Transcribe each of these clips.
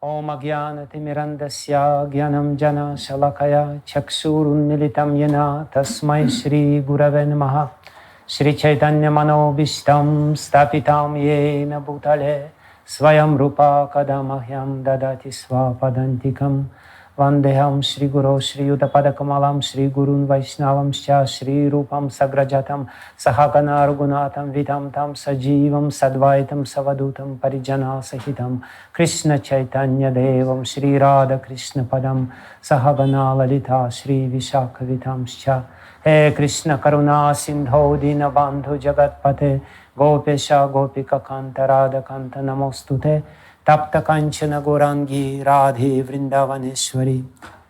Om Agyanatimirandasya Gyanam Jana Shalakaya Chakshurunmilitam Yena Tasmai Shri Gurave Namaha Shri Chaitanya Manobishtam Stapitam Yena Bhutale Swayam Rupa Kadamahyam Dadati Swapadantikam Vandeham Shri Guru Shri Yudapadakamalam Shri Gurun Vaishnavam Scha Shri Rupam Sagrajatam Sahakana Argunatam Vitam Tam Sajivam Sadvaitam Savadutam Parijana Sahitam Krishna Chaitanya Devam Shri Radha Krishna Padam Sahagana Lalita Shri Vishakavitam Scha He Krishna Karuna Sindho Dina Bandhu Jagatpate Gopesha Gopika Kanta Radha Kanta Namostute Tapta Kanchana Gorangi Radhe Vrindavaneshwari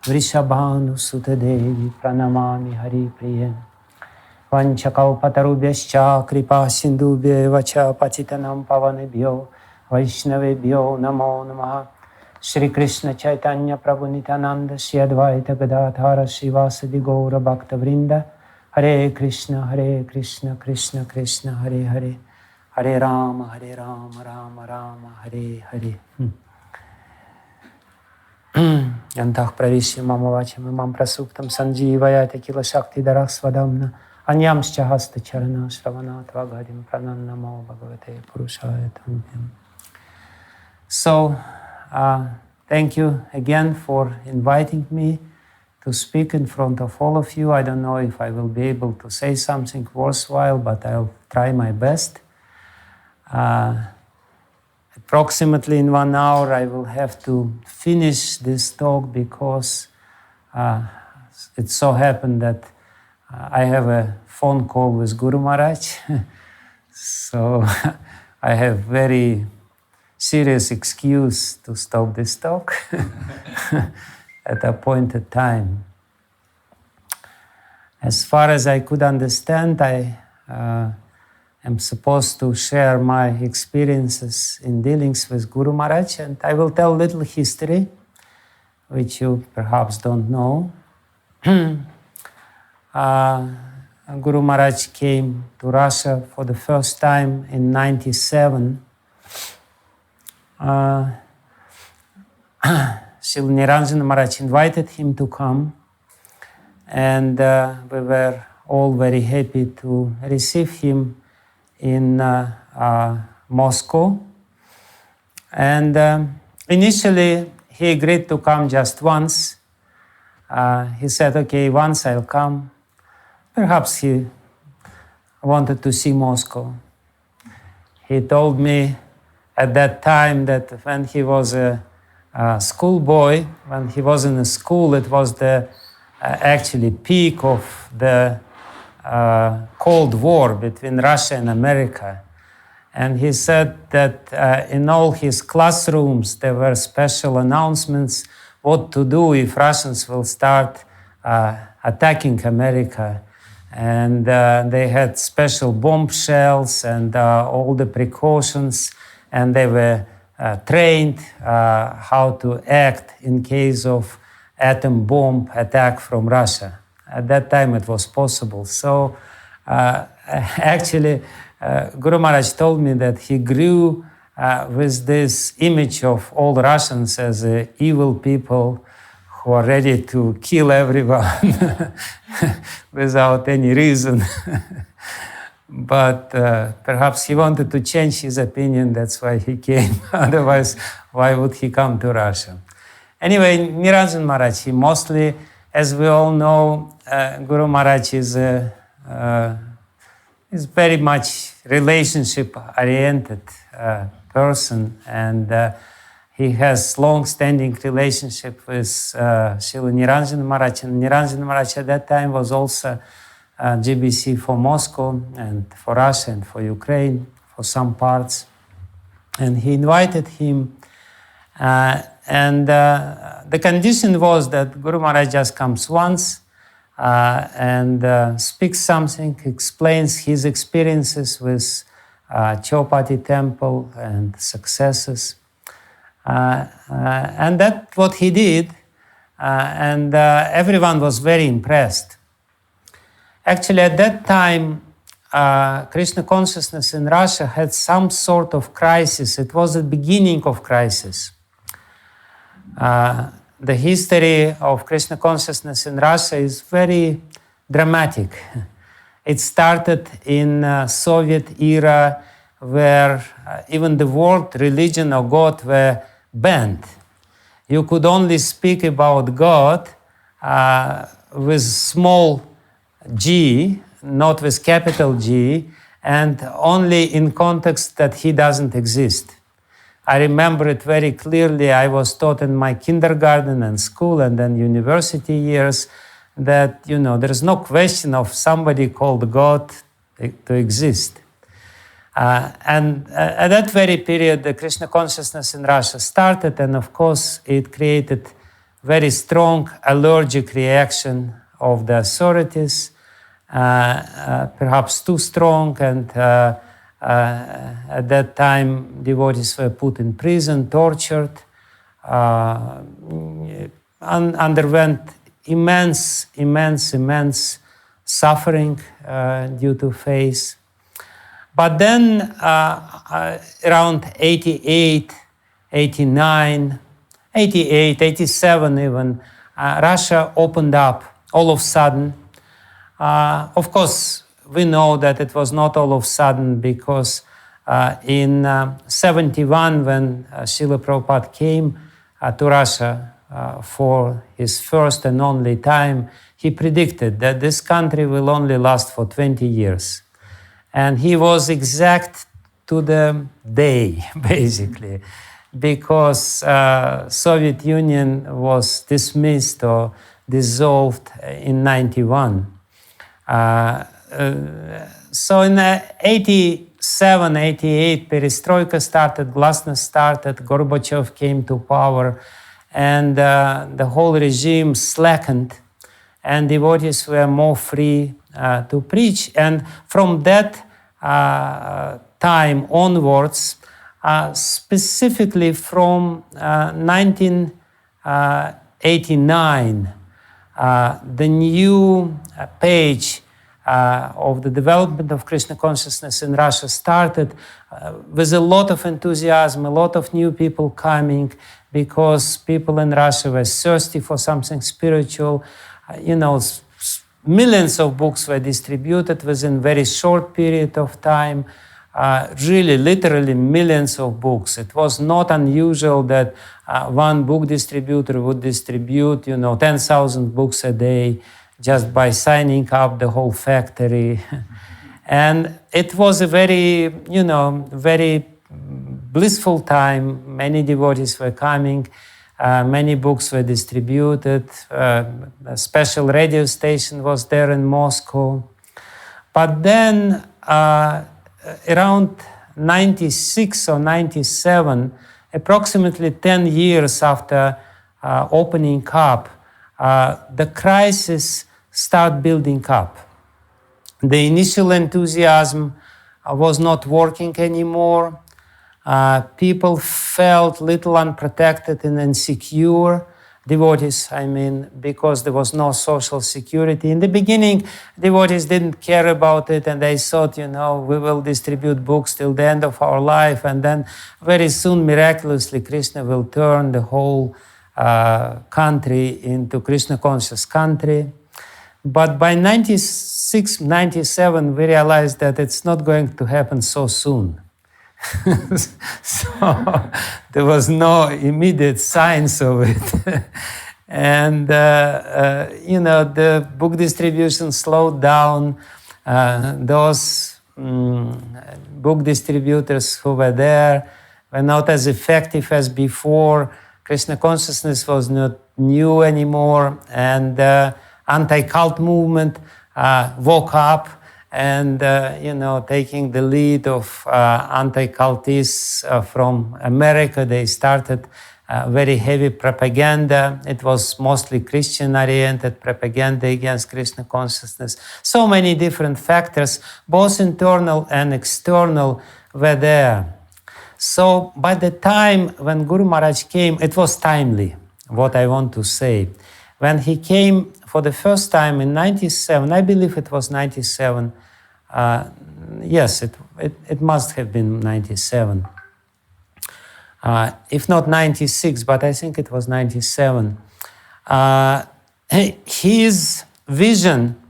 Vrishabhanu Sute Devi Pranamami Hari Priye Vanchakaupatarubhyascha Kripa Sindubhye Vacha Patitanam Pavanebhyo Vaishnavebhyo Namo Namaha Shri Krishna Chaitanya Prabhu Nityananda Shri Advaita Gadadhara Srivasadi Gaura Bhakta Vrinda Hare Krishna Krishna Krishna Hare Hare Hare Rama, Rama Rama, Hare Hare. Yantah pravishi mama vacham imam prasuptam sanjivaya tequila shakti darasvadamna anyamscha hasta charana shravanatva gadim pranannamo bhagavate purushaya tanvyam. So, thank you again for inviting me to speak in front of all of you. I don't know if I will be able to say something worthwhile, but I'll try my best. Approximately in 1 hour I will have to finish this talk because it so happened that I have a phone call with Guru Maharaj. So I have very serious excuse to stop this talk at appointed time. As far as I could understand, I'm supposed to share my experiences in dealings with Guru Maharaj, and I will tell a little history, which you perhaps don't know. Guru Maharaj came to Russia for the first time in 1997. Srila Niranjana Maharaj invited him to come, and we were all very happy to receive him in Moscow. And initially he agreed to come just once. He said, okay, once I'll come. Perhaps he wanted to see Moscow. He told me at that time that when he was a schoolboy, when he was in a school, it was the actually peak of the Cold War between Russia and America. And he said that in all his classrooms there were special announcements what to do if Russians will start attacking America. And they had special bomb shells and all the precautions, and they were trained how to act in case of atom bomb attack from Russia. At that time it was possible. So actually Guru Maharaj told me that he grew with this image of all Russians as evil people who are ready to kill everyone without any reason. But perhaps he wanted to change his opinion, that's why he came. Otherwise, why would he come to Russia? Anyway, Niranjan Maharaj, he mostly, as we all know, Guru Maharaj is very much relationship-oriented person, and he has long-standing relationship with Srila Niranjan Maharaj. And Niranjan Maharaj at that time was also GBC for Moscow and for Russia and for Ukraine, for some parts. And he invited him, and the condition was that Guru Maharaj just comes once and speaks something, explains his experiences with Chowpatty temple and successes. And that's what he did, and everyone was very impressed. Actually, at that time, Krishna consciousness in Russia had some sort of crisis. It was the beginning of crisis. The history of Krishna consciousness in Russia is very dramatic. It started in Soviet era, where even the word religion or God were banned. You could only speak about God with small g, not with capital G, and only in context that he doesn't exist. I remember it very clearly. I was taught in my kindergarten and school and then university years that, there is no question of somebody called God to exist. And at that very period, the Krishna consciousness in Russia started, and of course, it created very strong allergic reaction of the authorities, perhaps too strong, and at that time, devotees were put in prison, tortured, underwent immense suffering due to faith. But then around 88, 89, 88, 87 even, Russia opened up all of a sudden. Of course, we know that it was not all of a sudden, because in 71, when Srila Prabhupada came to Russia for his first and only time, he predicted that this country will only last for 20 years. And he was exact to the day, basically, because Soviet Union was dismissed or dissolved in 91. So in 87, 88, Perestroika started, Glasnost started, Gorbachev came to power, and the whole regime slackened, and devotees were more free to preach. And from that time onwards, specifically from 1989, the new page of the development of Krishna consciousness in Russia started with a lot of enthusiasm, a lot of new people coming, because people in Russia were thirsty for something spiritual. Millions of books were distributed within a very short period of time. Really, literally millions of books. It was not unusual that one book distributor would distribute, 10,000 books a day just by signing up the whole factory. And it was a very, very blissful time. Many devotees were coming. Many books were distributed. A special radio station was there in Moscow. But then around 96 or 97, approximately 10 years after opening up, the crisis started building up. The initial enthusiasm was not working anymore. People felt little unprotected and insecure, devotees, because there was no social security. In the beginning, devotees didn't care about it, and they thought, we will distribute books till the end of our life, and then very soon, miraculously, Krishna will turn the whole country into Krishna conscious country. But by 96, 97, we realized that it's not going to happen so soon. So there was no immediate signs of it. And, the book distribution slowed down. Those book distributors who were there were not as effective as before. Krishna consciousness was not new anymore. And the anti-cult movement woke up, and taking the lead of anti-cultists from America, they started very heavy propaganda. It was mostly Christian-oriented propaganda against Krishna consciousness. So many different factors, both internal and external, were there. So by the time when Guru Maharaj came, it was timely, what I want to say. When he came for the first time in 97, I believe it was 97. Yes, it must have been 97. if not 96, but I think it was 97. His vision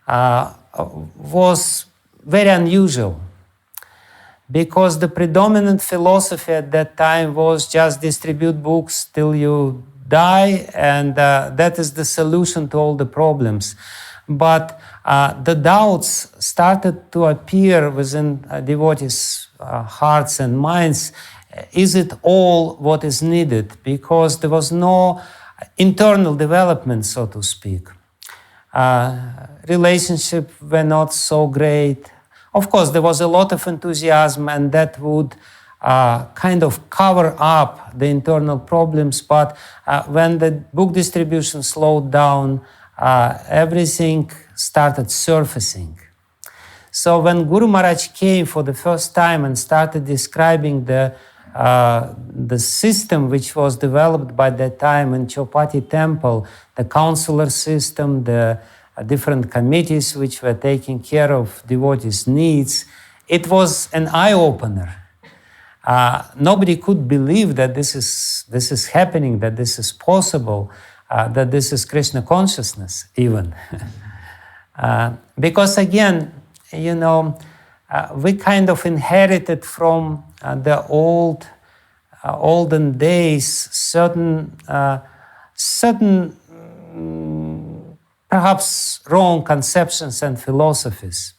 was very unusual, because the predominant philosophy at that time was just distribute books till you die, and that is the solution to all the problems. But the doubts started to appear within devotees' hearts and minds. Is it all what is needed? Because there was no internal development, so to speak. Relationships were not so great. Of course, there was a lot of enthusiasm, and that would kind of cover up the internal problems. But when the book distribution slowed down, everything started surfacing. So when Guru Maharaj came for the first time and started describing the system which was developed by that time in Chowpatty temple, the counselor system, the different committees which were taking care of devotees' needs, it was an eye-opener. Nobody could believe that this is happening, that this is possible, that this is Krishna consciousness even. Because again, you know, we kind of inherited from the olden days certain perhaps wrong conceptions and philosophies.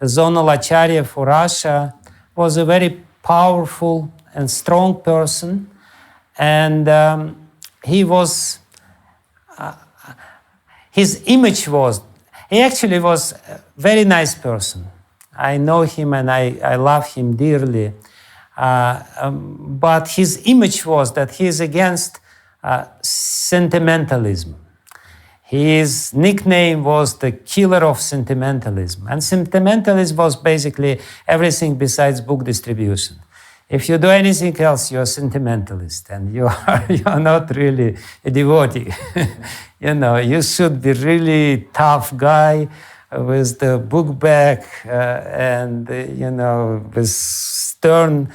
The zonal acharya for Russia was a very powerful and strong person, and he was, his image was, he actually was a very nice person. I know him and I love him dearly. But his image was that he is against sentimentalism. His nickname was the killer of sentimentalism. And sentimentalism was basically everything besides book distribution. If you do anything else, you're a sentimentalist, and you are not really a devotee. You know, you should be really tough guy with the book bag and, you know, with stern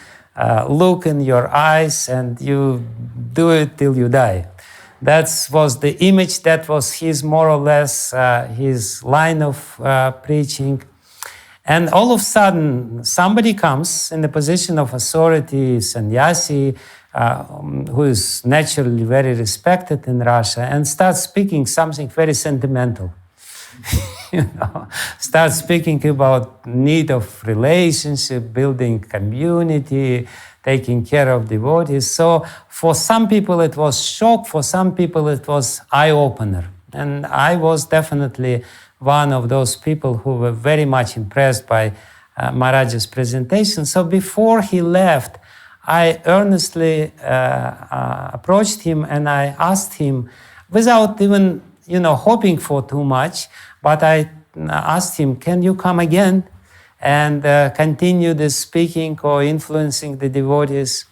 look in your eyes, and you do it till you die. That was the image, that was his more or less his line of preaching. And all of a sudden, somebody comes in the position of authority, sannyasi, who is naturally very respected in Russia, and starts speaking something very sentimental. You know, start speaking about need of relationship, building community, taking care of devotees. So for some people it was shock, for some people it was eye-opener. And I was definitely one of those people who were very much impressed by Maharaj's presentation. So before he left, I earnestly approached him and I asked him, without even, you know, hoping for too much, but I asked him, can you come again and continue this speaking or influencing the devotees?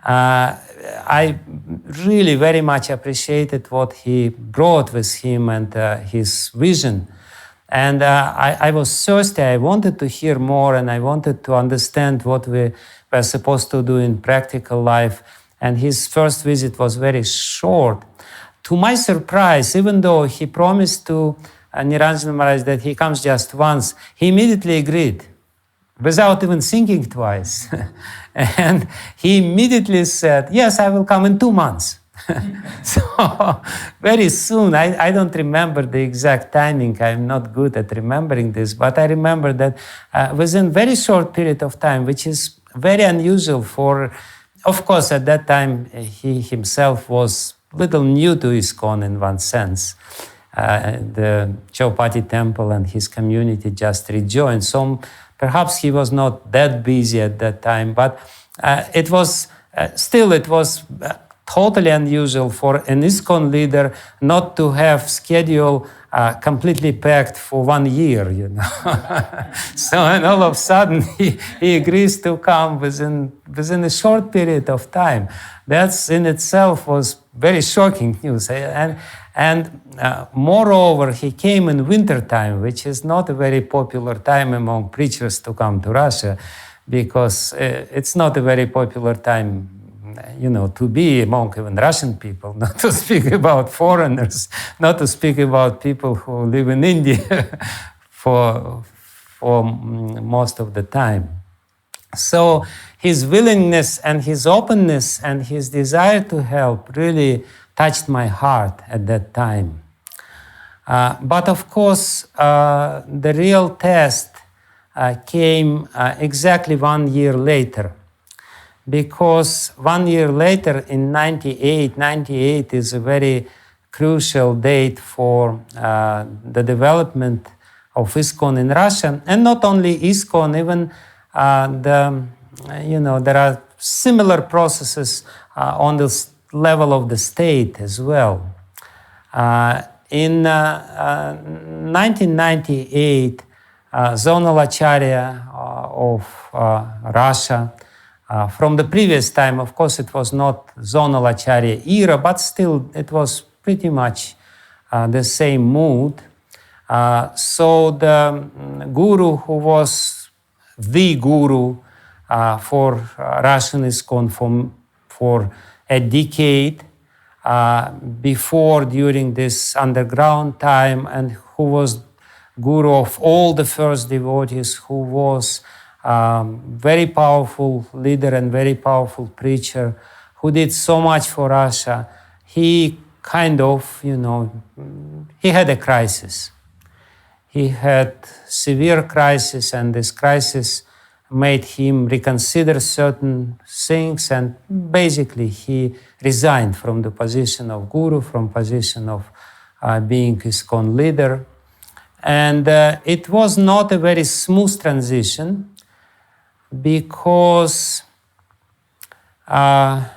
I really very much appreciated what he brought with him and his vision. And I was thirsty, I wanted to hear more, and I wanted to understand what we were supposed to do in practical life. And his first visit was very short. To my surprise, even though he promised to Niranjana Maharaj that he comes just once, he immediately agreed, without even thinking twice. And he immediately said, yes, I will come in 2 months. So very soon, I don't remember the exact timing, I'm not good at remembering this, but I remember that within a very short period of time, which is very unusual for, of course, at that time, he himself was a little new to ISKCON in one sense. The Chowpatty temple and his community just rejoined. So perhaps he was not that busy at that time, but it was still totally unusual for an ISKCON leader not to have schedule completely packed for 1 year, you know. So, and all of a sudden he agrees to come within a short period of time. That's in itself was very shocking news. And moreover, he came in winter time, which is not a very popular time among preachers to come to Russia, because it's not a very popular time, to be among even Russian people, not to speak about foreigners, not to speak about people who live in India for most of the time. So his willingness and his openness and his desire to help really touched my heart at that time. But of course, the real test came exactly 1 year later. Because 1 year later, in 98 is a very crucial date for the development of ISKCON in Russia, and not only ISKCON, even there are similar processes on the level of the state as well. In 1998, Zonal Acharya of Russia, from the previous time, of course, it was not Zonal Acharya era, but still it was pretty much the same mood. So the guru who was the guru for Russian ISKCON for a decade before, during this underground time, and who was guru of all the first devotees, who was very powerful leader and very powerful preacher, who did so much for Russia, he kind of, he had a crisis. He had severe crisis, and this crisis made him reconsider certain things, and basically he resigned from the position of guru, from position of being ISKCON leader. And it was not a very smooth transition, because there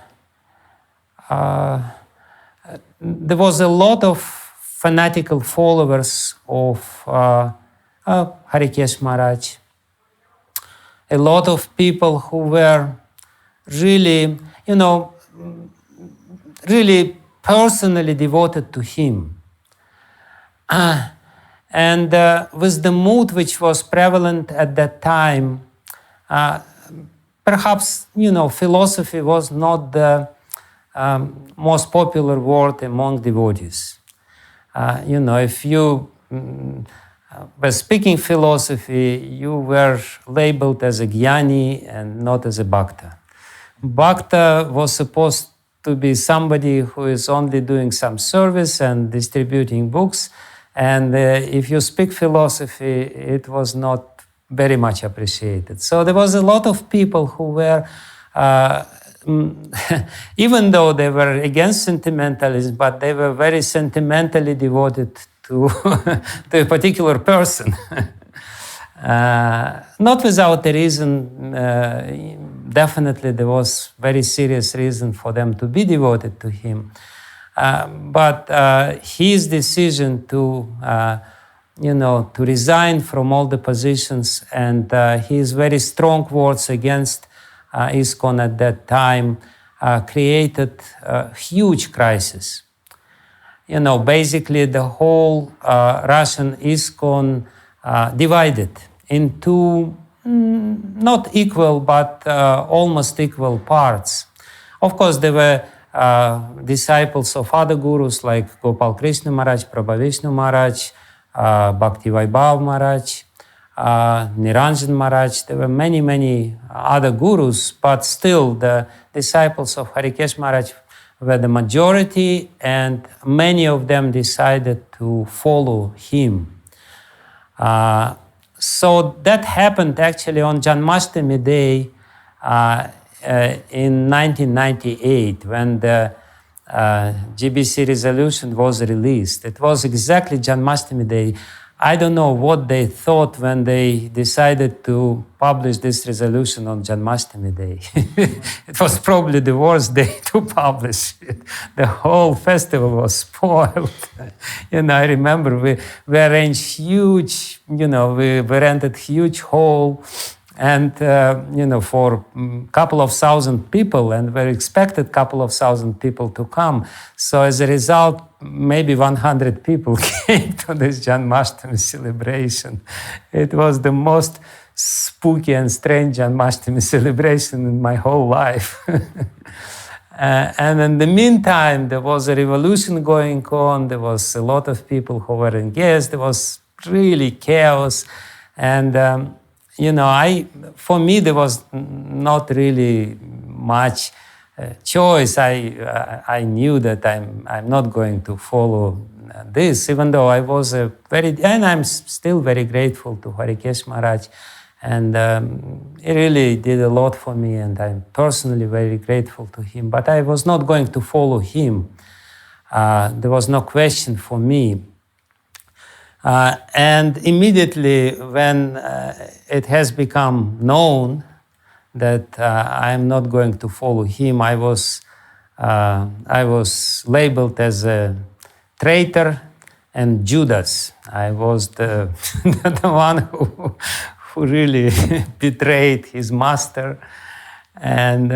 was a lot of fanatical followers of Harikesa Maharaj, a lot of people who were really, really personally devoted to him. And with the mood which was prevalent at that time, perhaps, philosophy was not the most popular word among devotees. If you were speaking philosophy, you were labeled as a jnani and not as a bhakta. Bhakta was supposed to be somebody who is only doing some service and distributing books. And if you speak philosophy, it was not very much appreciated. So there was a lot of people who were, even though they were against sentimentalism, but they were very sentimentally devoted to, to a particular person. Not without a reason. Definitely there was very serious reason for them to be devoted to him. But his decision to, to resign from all the positions, and his very strong words against ISKCON at that time created a huge crisis. Basically the whole Russian ISKCON divided into not equal, but almost equal parts. Of course, there were disciples of other gurus like Gopal Krishna Maharaj, Prabhu Vishnu Maharaj, Bhakti Vijnana Maharaj, Niranjan Maharaj. There were many, many other gurus, but still the disciples of Harikesa Maharaj were the majority, and many of them decided to follow him. So that happened actually on Janmashtami Day in 1998, when the GBC resolution was released. It was exactly Janmashtami Day. I don't know what they thought when they decided to publish this resolution on Janmashtami Day. It was probably the worst day to publish it. The whole festival was spoiled. I remember we arranged huge, we rented huge hall, and for a couple of thousand people, and we expected a couple of thousand people to come. So as a result, maybe 100 people came to this Janmashtami celebration. It was the most spooky and strange Janmashtami celebration in my whole life. And in the meantime, there was a revolution going on. There was a lot of people who were engaged. There was really chaos. And, for me, there was not really much choice. I knew that I'm not going to follow this, even though I was and I'm still very grateful to Harikesa Maharaj. And he really did a lot for me, and I'm personally very grateful to him. But I was not going to follow him. There was no question for me. And immediately when it has become known that I'm not going to follow him, I was labeled as a traitor and Judas. I was the one who really betrayed his master. And,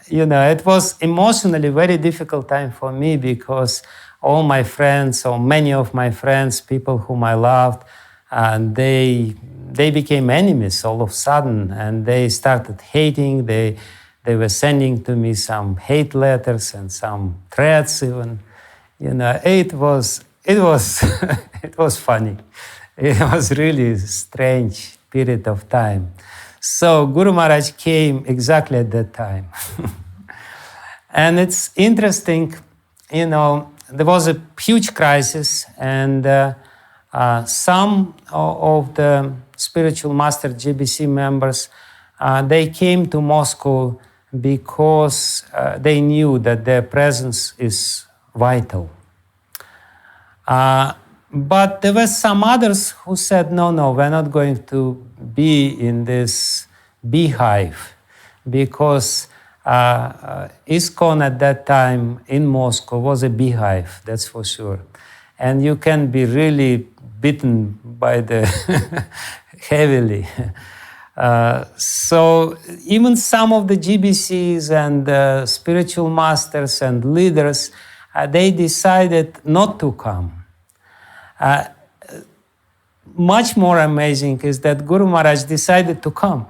it was emotionally very difficult time for me, because all my friends, or many of my friends, people whom I loved, they became enemies all of a sudden, and they started hating. They were sending to me some hate letters and some threats even. It was it was funny. It was really a strange period of time. So Guru Maharaj came exactly at that time. And it's interesting, there was a huge crisis, and some of the spiritual master GBC members, they came to Moscow because they knew that their presence is vital. But there were some others who said, no, we're not going to be in this beehive, because ISKCON at that time in Moscow was a beehive, that's for sure. And you can be really bitten by the heavily. So even some of the GBCs and spiritual masters and leaders, they decided not to come. Much more amazing is that Guru Maharaj decided to come.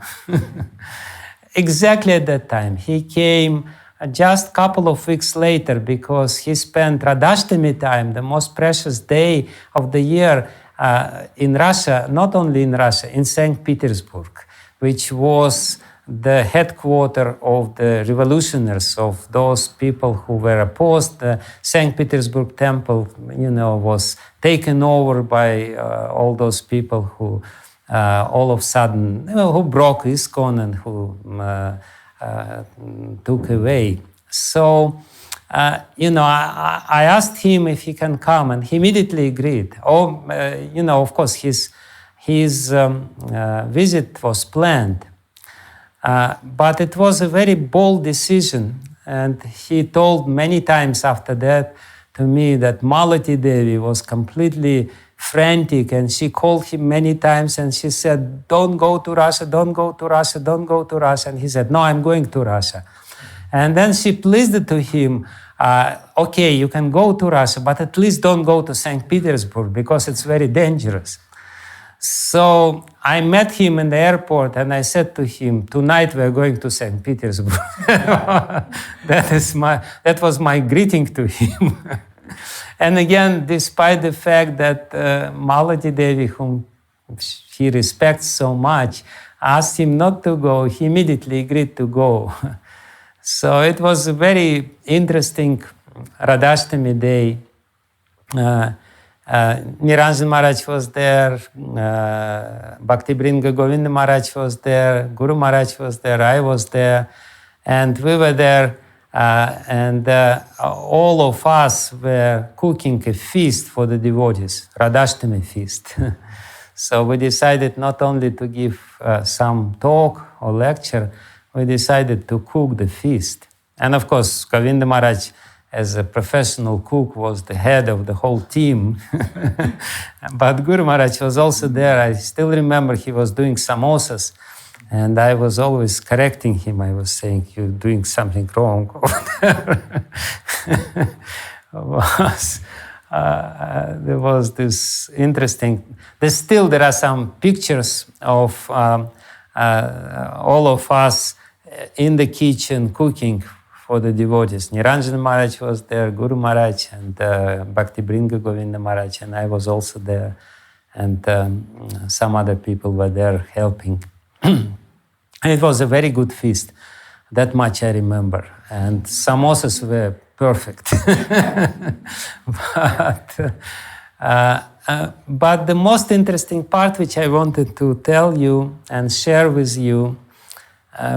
Exactly at that time. He came just a couple of weeks later, because he spent Radhashtami time, the most precious day of the year, in Russia, not only in Russia, in St. Petersburg, which was the headquarters of the revolutionaries, of those people who were opposed. The St. Petersburg temple, was taken over by all those people who all of a sudden, who broke ISKCON and who took away. So, I asked him if he can come, and he immediately agreed. Of course, his visit was planned. But it was a very bold decision, and he told many times after that to me that Malati Devi was completely frantic, and she called him many times and she said, don't go to Russia, don't go to Russia, don't go to Russia. And he said, no, I'm going to Russia. And then she pleaded to him, okay, you can go to Russia, but at least don't go to St. Petersburg, because it's very dangerous. So I met him in the airport, and I said to him, tonight we're going to St. Petersburg. That was my greeting to him. And again, despite the fact that Malati Devi, whom he respects so much, asked him not to go, he immediately agreed to go. So it was a very interesting Radhashtami day. Niranjan Maharaj was there, Bhakti Vijnana Goswami Maharaj was there, Guru Maharaj was there, I was there, and we were there, and all of us were cooking a feast for the devotees, Radhashtami feast. So we decided not only to give some talk or lecture, we decided to cook the feast. And of course, Govinda Maharaj, as a professional cook, was the head of the whole team. But Guru Maharaj was also there. I still remember he was doing samosas, and I was always correcting him. I was saying, you're doing something wrong over there. There was this interesting... There are some pictures of all of us in the kitchen cooking for the devotees. Niranjana Maharaj was there, Guru Maharaj, and Bhakti Vijnana Goswami Maharaj, and I was also there, and some other people were there helping. And it was a very good feast. That much I remember. And samosas were perfect. But the most interesting part which I wanted to tell you and share with you,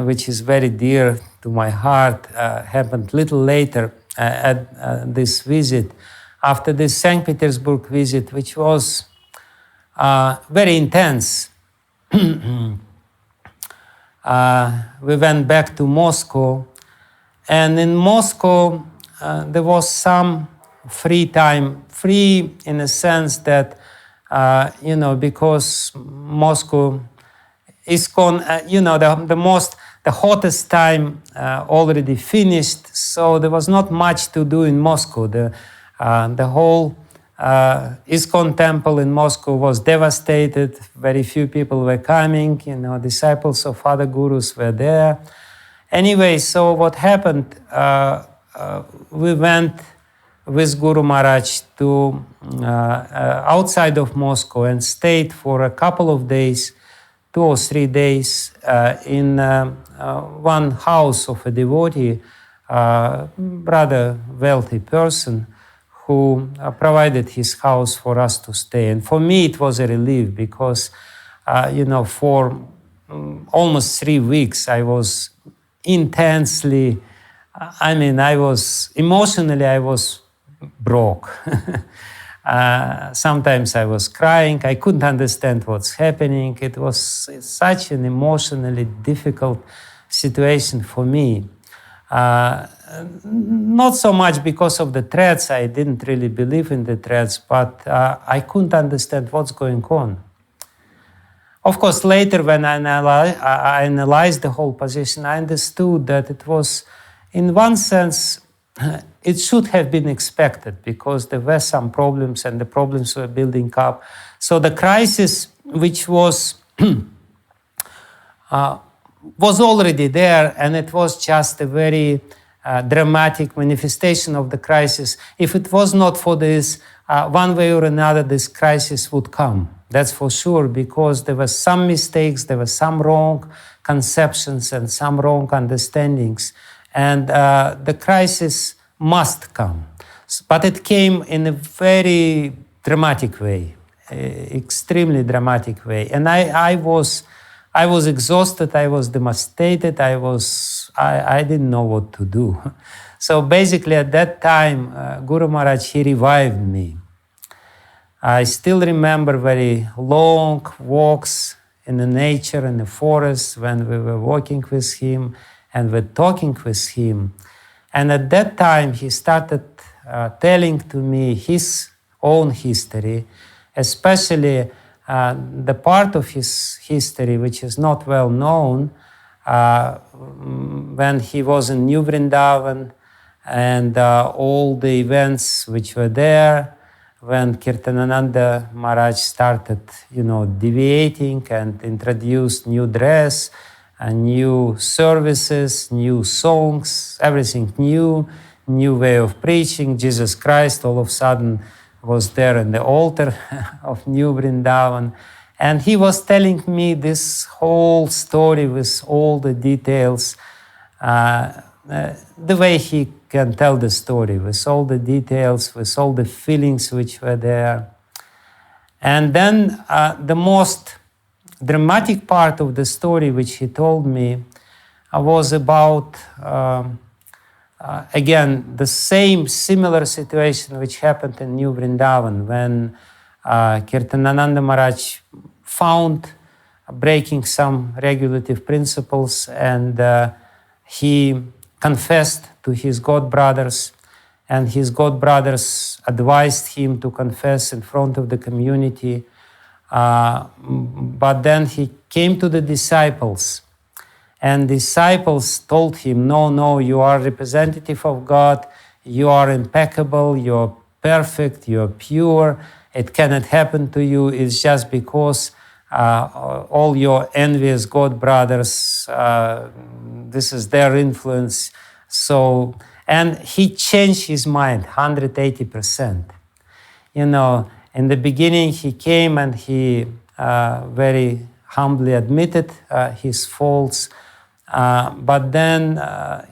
which is very dear to my heart, happened a little later at this visit, after this St. Petersburg visit, which was very intense. We went back to Moscow, and in Moscow there was some free time, free in a sense that, because Moscow ISKCON, the hottest time already finished, so there was not much to do in Moscow. The whole ISKCON temple in Moscow was devastated. Very few people were coming. Disciples of other gurus were there. Anyway, so what happened? We went with Guru Maharaj to outside of Moscow and stayed for a couple of days, 2 or 3 days, in one house of a devotee, rather wealthy person, who provided his house for us to stay. And for me, it was a relief because, for almost 3 weeks, I was intensely, I was broke. Sometimes I was crying. I couldn't understand what's happening. It was such an emotionally difficult situation for me. Not so much because of the threats. I didn't really believe in the threats, but I couldn't understand what's going on. Of course, later when I analyzed the whole position, I understood that it was, in one sense, it should have been expected because there were some problems and the problems were building up. So the crisis, which was already there, and it was just a very dramatic manifestation of the crisis. If it was not for this, one way or another, this crisis would come. That's for sure, because there were some mistakes, there were some wrong conceptions and some wrong understandings. And the crisis must come. But it came in a very dramatic way, extremely dramatic way. And I was exhausted, I was devastated, I didn't know what to do. So basically at that time, Guru Maharaj, he revived me. I still remember very long walks in the nature, in the forest, when we were walking with him and were talking with him. And at that time, he started telling to me his own history, especially the part of his history which is not well known, when he was in New Vrindavan, and all the events which were there, when Kirtanananda Maharaj started, deviating and introduced new dress, new services, new songs, everything new way of preaching. Jesus Christ all of a sudden was there in the altar of New Vrindavan. And he was telling me this whole story with all the details, the way he can tell the story, with all the details, with all the feelings which were there. And then the most dramatic part of the story which he told me was about, again, the same similar situation which happened in New Vrindavan when Kirtanananda Maharaj found breaking some regulative principles, and he confessed to his god brothers, and his god brothers advised him to confess in front of the community. But then he came to the disciples, and disciples told him, no, you are representative of God, you are impeccable, you are perfect, you are pure, it cannot happen to you. It's just because all your envious God brothers, this is their influence. So, and he changed his mind 180%. You know, in the beginning he came and he very humbly admitted his faults, but then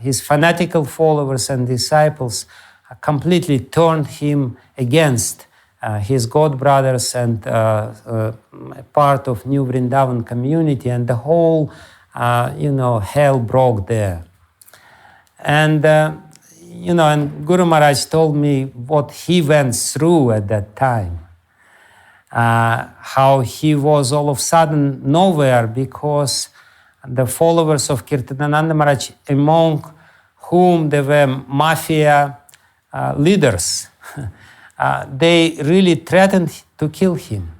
his fanatical followers and disciples completely turned him against his God brothers and part of New Vrindavan community, and the whole, hell broke there. And, and Guru Maharaj told me what he went through at that time. How he was all of a sudden nowhere because the followers of Kirtanananda Maharaj, among whom there were mafia leaders, they really threatened to kill him.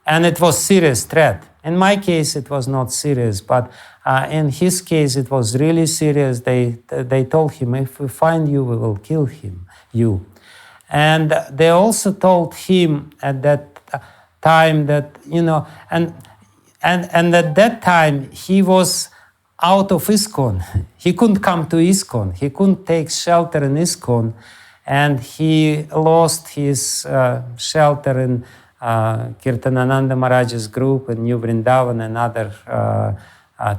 And it was serious threat. In my case, it was not serious, but in his case, it was really serious. They told him, if we find you, we will kill you. And they also told him at that time that, and at that time, he was out of ISKCON. He couldn't come to ISKCON. He couldn't take shelter in ISKCON. And he lost his shelter in Kirtanananda Maharaj's group in New Vrindavan and other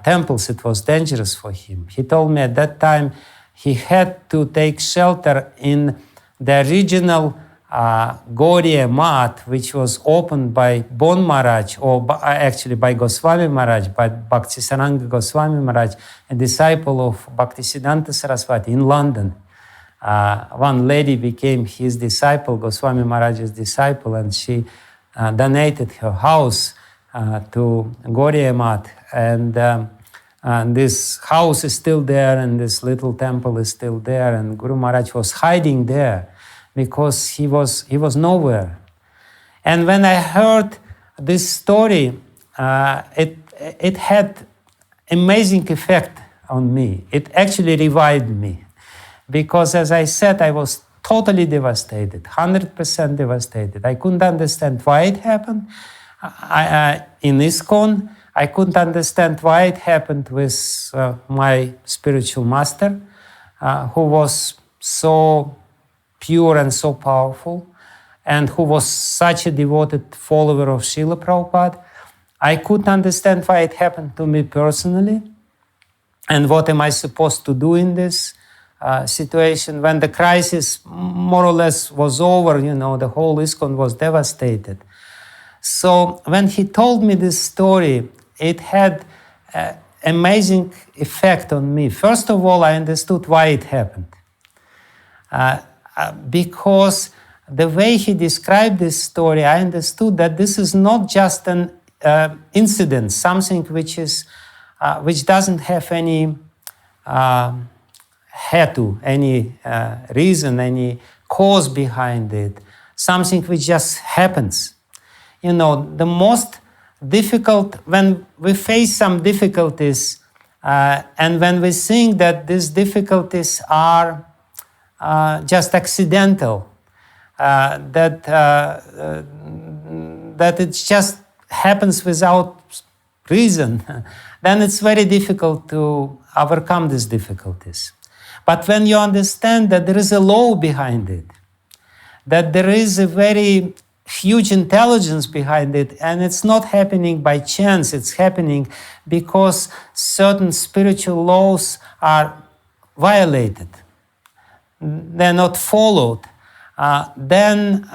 temples. It was dangerous for him. He told me at that time he had to take shelter in the original Gaudia Math, which was opened by Bon Maharaj, or actually by Goswami Maharaj, by Bhakti Vijnana Goswami Maharaj, a disciple of Bhaktisiddhanta Saraswati in London. One lady became his disciple, Goswami Maharaj's disciple, and she donated her house to Gaudia Math. And this house is still there, and this little temple is still there, and Guru Maharaj was hiding there because he was nowhere. And when I heard this story, it had amazing effect on me. It actually revived me. Because as I said, I was totally devastated, 100% devastated. I couldn't understand why it happened in ISKCON. I couldn't understand why it happened with my spiritual master, who was so pure and so powerful, and who was such a devoted follower of Srila Prabhupada. I couldn't understand why it happened to me personally, and what am I supposed to do in this situation. When the crisis more or less was over, the whole ISKCON was devastated. So when he told me this story, it had amazing effect on me. First of all, I understood why it happened. Because the way he described this story, I understood that this is not just an incident, something which doesn't have any any reason, any cause behind it, something which just happens. The most difficult, when we face some difficulties, and when we think that these difficulties are just accidental, that it just happens without reason, then it's very difficult to overcome these difficulties. But when you understand that there is a law behind it, that there is a very huge intelligence behind it, and it's not happening by chance, it's happening because certain spiritual laws are violated, they're not followed, then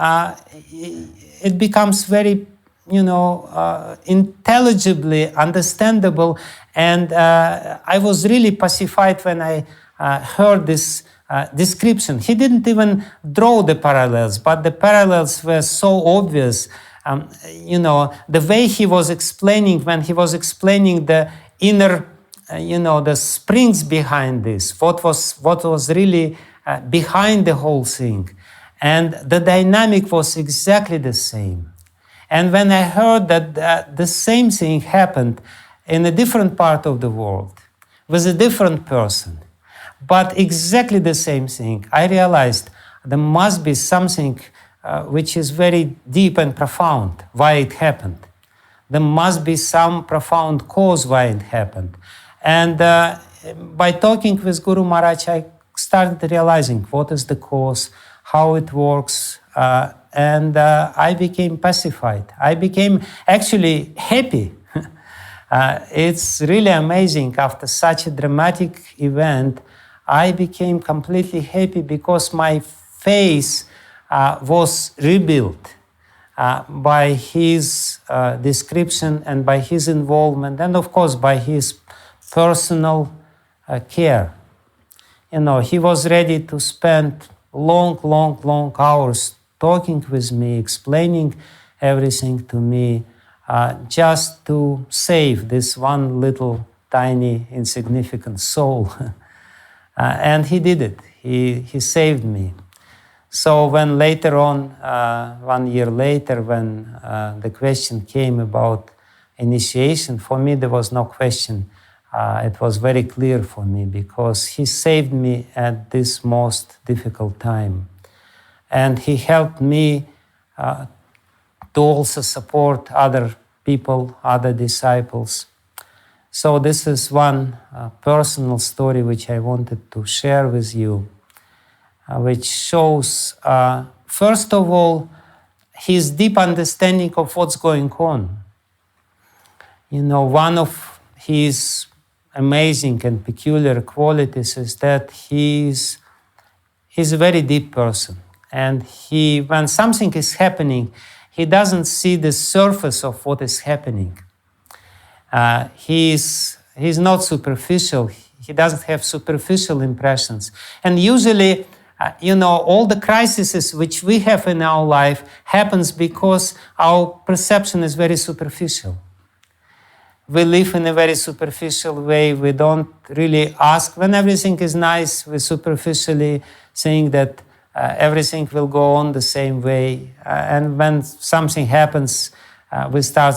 it becomes very, intelligibly understandable. And I was really pacified when I heard this description. He didn't even draw the parallels, but the parallels were so obvious. The way he was explaining, when he was explaining the inner, the springs behind this, what was really behind the whole thing. And the dynamic was exactly the same. And when I heard that the same thing happened in a different part of the world, with a different person, but exactly the same thing, I realized there must be something which is very deep and profound, why it happened. there must be some profound cause why it happened. And by talking with Guru Maharaj, I started realizing what is the cause, how it works, and I became pacified. I became actually happy. It's really amazing. After such a dramatic event, I became completely happy because my face was rebuilt by his description and by his involvement, and of course by his personal care. You know, he was ready to spend long hours talking with me, explaining everything to me, just to save this one little tiny insignificant soul. And he did it. He saved me. So when later on, 1 year later, when the question came about initiation, for me there was no question. It was very clear for me because he saved me at this most difficult time. And he helped me to also support other people, other disciples. So this is one personal story which I wanted to share with you, which shows, first of all, his deep understanding of what's going on. You know, one of his amazing and peculiar qualities is that he's a very deep person. And when something is happening, he doesn't see the surface of what is happening. He's not superficial. He doesn't have superficial impressions. And usually, you know, all the crises which we have in our life happens because our perception is very superficial. We live in a very superficial way. We don't really ask. When everything is nice, we superficially think that everything will go on the same way. And when something happens, we start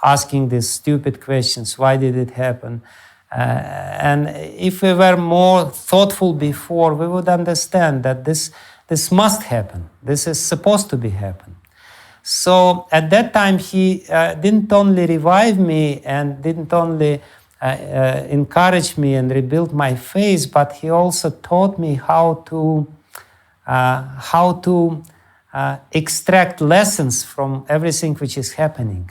asking these stupid questions. Why did it happen? And if we were more thoughtful before, we would understand that this must happen. This is supposed to be happen. So at that time, he didn't only revive me and didn't only encourage me and rebuild my faith, but he also taught me how to extract lessons from everything which is happening.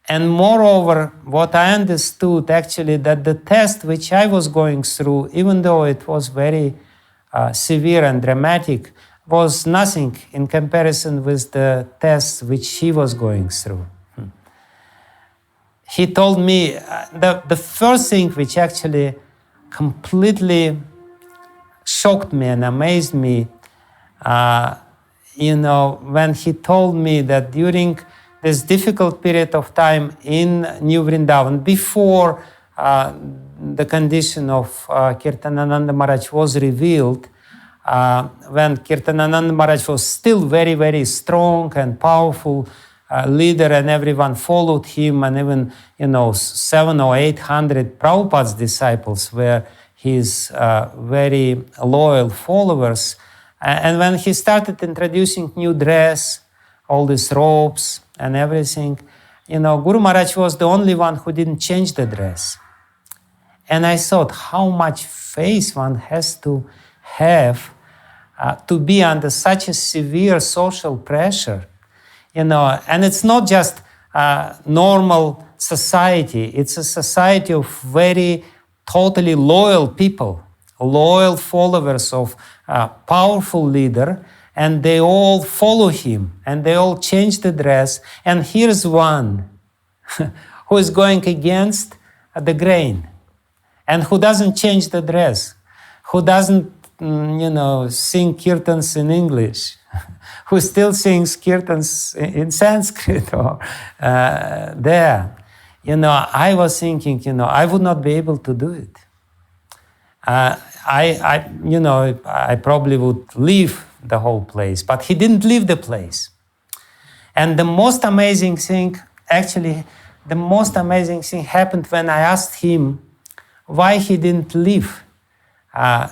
And moreover, what I understood actually that the test which I was going through, even though it was very severe and dramatic, was nothing in comparison with the tests which he was going through. He told me the first thing which actually completely shocked me and amazed me, you know, when he told me that during this difficult period of time in New Vrindavan, before the condition of Kirtanananda Maharaj was revealed, when Kirtanananda Maharaj was still very, very strong and powerful leader, and everyone followed him, and even, you know, 700 or 800 Prabhupada's disciples were his very loyal followers. And when he started introducing new dress, all these robes and everything, you know, Guru Maharaj was the only one who didn't change the dress. And I thought how much faith one has to have to be under such a severe social pressure, you know. And it's not just normal society. It's a society of very totally loyal people, loyal followers of a powerful leader, and they all follow him, and they all change the dress. And here's one who is going against the grain, and who doesn't change the dress, who doesn't, you know, sing kirtans in English, who still sings kirtans in Sanskrit or there. You know, I was thinking, you know, I would not be able to do it. You know, I probably would leave the whole place, but he didn't leave the place. And the most amazing thing, actually, the most amazing thing happened when I asked him why he didn't leave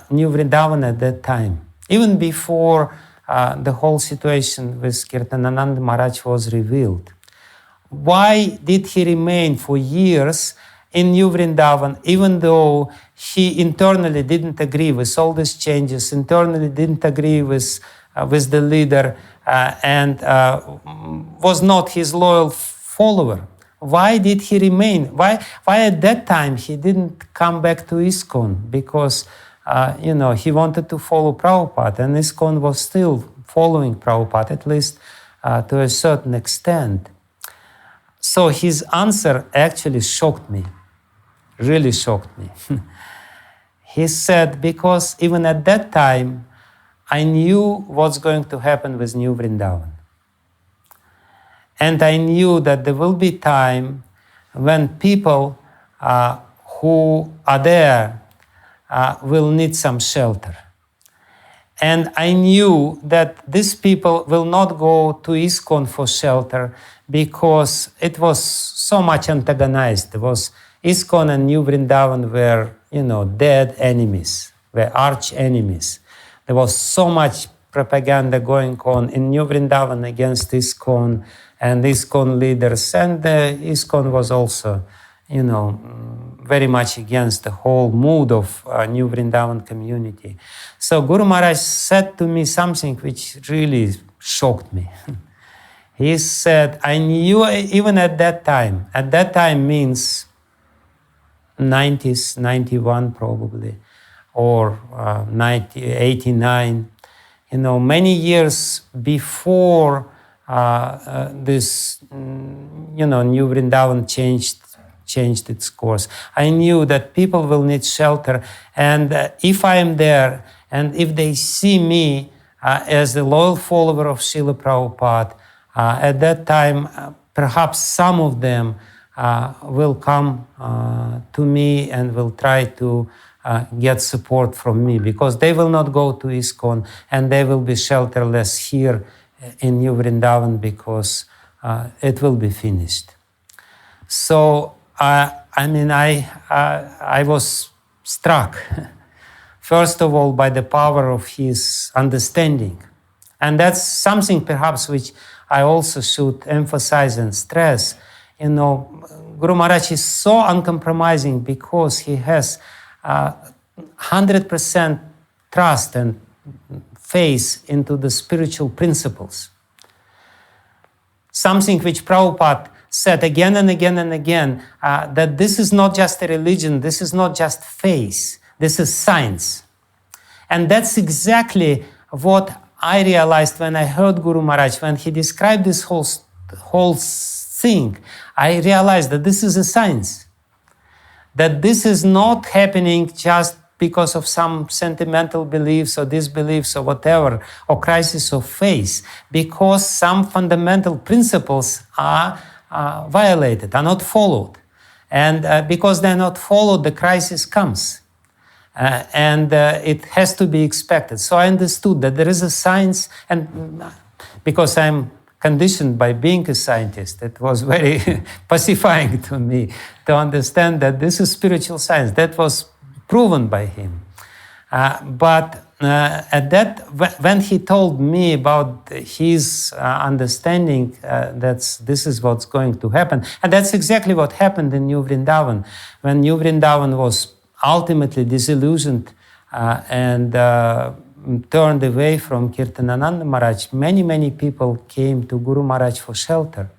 New Vrindavan at that time, even before the whole situation with Kirtanananda Maharaj was revealed. why did he remain for years in New Vrindavan, even though he internally didn't agree with all these changes, internally didn't agree with the leader, and was not his loyal follower? Why did he remain? Why at that time he didn't come back to ISKCON? Because he wanted to follow Prabhupada, and ISKCON was still following Prabhupada, at least to a certain extent. So his answer actually shocked me, really shocked me. He said, because even at that time, I knew what's going to happen with New Vrindavan. And I knew that there will be time when people who are there will need some shelter. And I knew that these people will not go to ISKCON for shelter because it was so much antagonized. There was ISKCON and New Vrindavan were, dead enemies, were arch enemies. There was so much propaganda going on in New Vrindavan against ISKCON and ISKCON leaders, and ISKCON was also, very much against the whole mood of New Vrindavan community. So Guru Maharaj said to me something which really shocked me. He said, I knew even at that time means 90s, 91 probably, or 89, many years before this, New Vrindavan changed its course. I knew that people will need shelter, and if I am there, and if they see me as a loyal follower of Srila Prabhupada, at that time, perhaps some of them will come to me and will try to get support from me, because they will not go to ISKCON and they will be shelterless here in New Vrindavan because it will be finished. So, I was struck, first of all, by the power of his understanding. And that's something perhaps which I also should emphasize and stress. Guru Maharaj is so uncompromising because he has 100% trust and faith into the spiritual principles. Something which Prabhupada said again and again and again, that this is not just a religion, this is not just faith, this is science. And that's exactly what I realized when I heard Guru Maharaj, when he described this whole thing. I realized that this is a science, that this is not happening just because of some sentimental beliefs or disbeliefs or whatever, or crisis of faith, because some fundamental principles are violated, are not followed. And because they're not followed, the crisis comes. And it has to be expected. So I understood that there is a science, and because I'm conditioned by being a scientist, it was very pacifying to me to understand that this is spiritual science. That was proven by him. But when he told me about his understanding that this is what's going to happen, and that's exactly what happened in New Vrindavan. When New Vrindavan was ultimately disillusioned and turned away from Kirtanananda Maharaj, many people came to Guru Maharaj for shelter.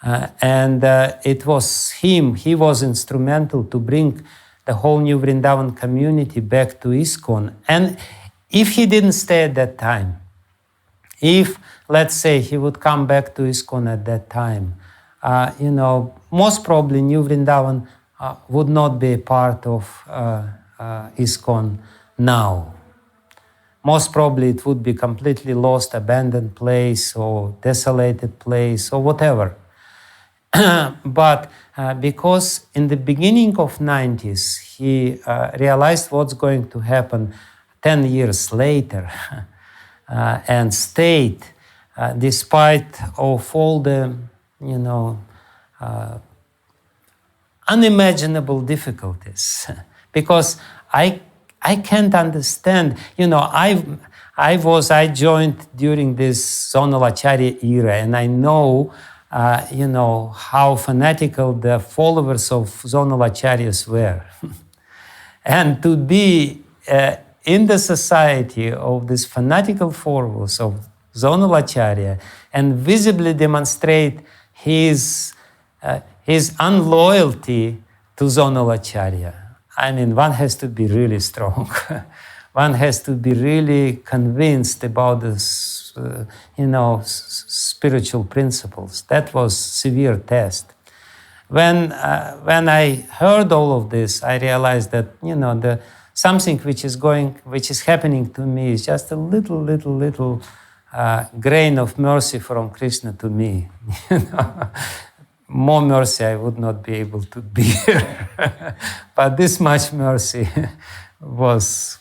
And it was him, he was instrumental to bring the whole New Vrindavan community back to ISKCON. And if he didn't stay at that time, if, let's say, he would come back to ISKCON at that time, most probably New Vrindavan would not be a part of ISKCON now. Most probably it would be completely lost, abandoned place or desolated place or whatever. But because in the beginning of 90s, he realized what's going to happen 10 years later and stayed despite of all the, unimaginable difficulties. Because I can't understand, I joined during this Zonal Acharya era, and I know how fanatical the followers of zonal acharyas were. And to be in the society of these fanatical followers of zonal acharya and visibly demonstrate his unloyalty to zonal acharya. I mean, one has to be really strong. One has to be really convinced about this, spiritual principles. That was severe test. When I heard all of this, I realized that something which is happening to me is just a little grain of mercy from Krishna to me. More mercy I would not be able to bear. But this much mercy was,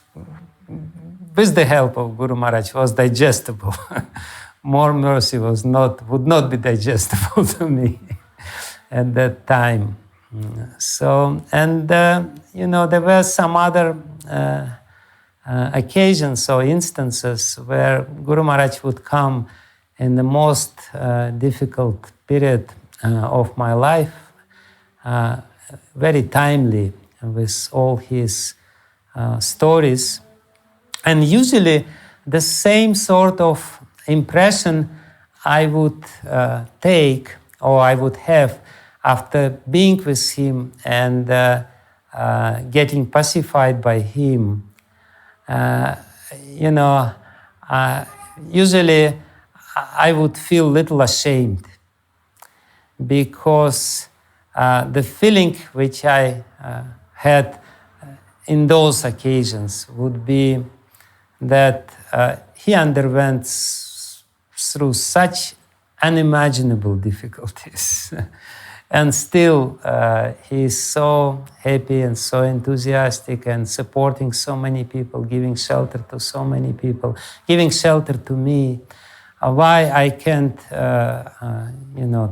with the help of Guru Maharaj, was digestible. More mercy would not be digestible to me at that time. So, and there were some other occasions or instances where Guru Maharaj would come in the most difficult period of my life, very timely with all his stories. And usually the same sort of impression I would take or I would have after being with him and getting pacified by him. Usually I would feel a little ashamed because the feeling which I had in those occasions would be that he underwent through such unimaginable difficulties. And still, he is so happy and so enthusiastic and supporting so many people, giving shelter to so many people, giving shelter to me. Why I can't,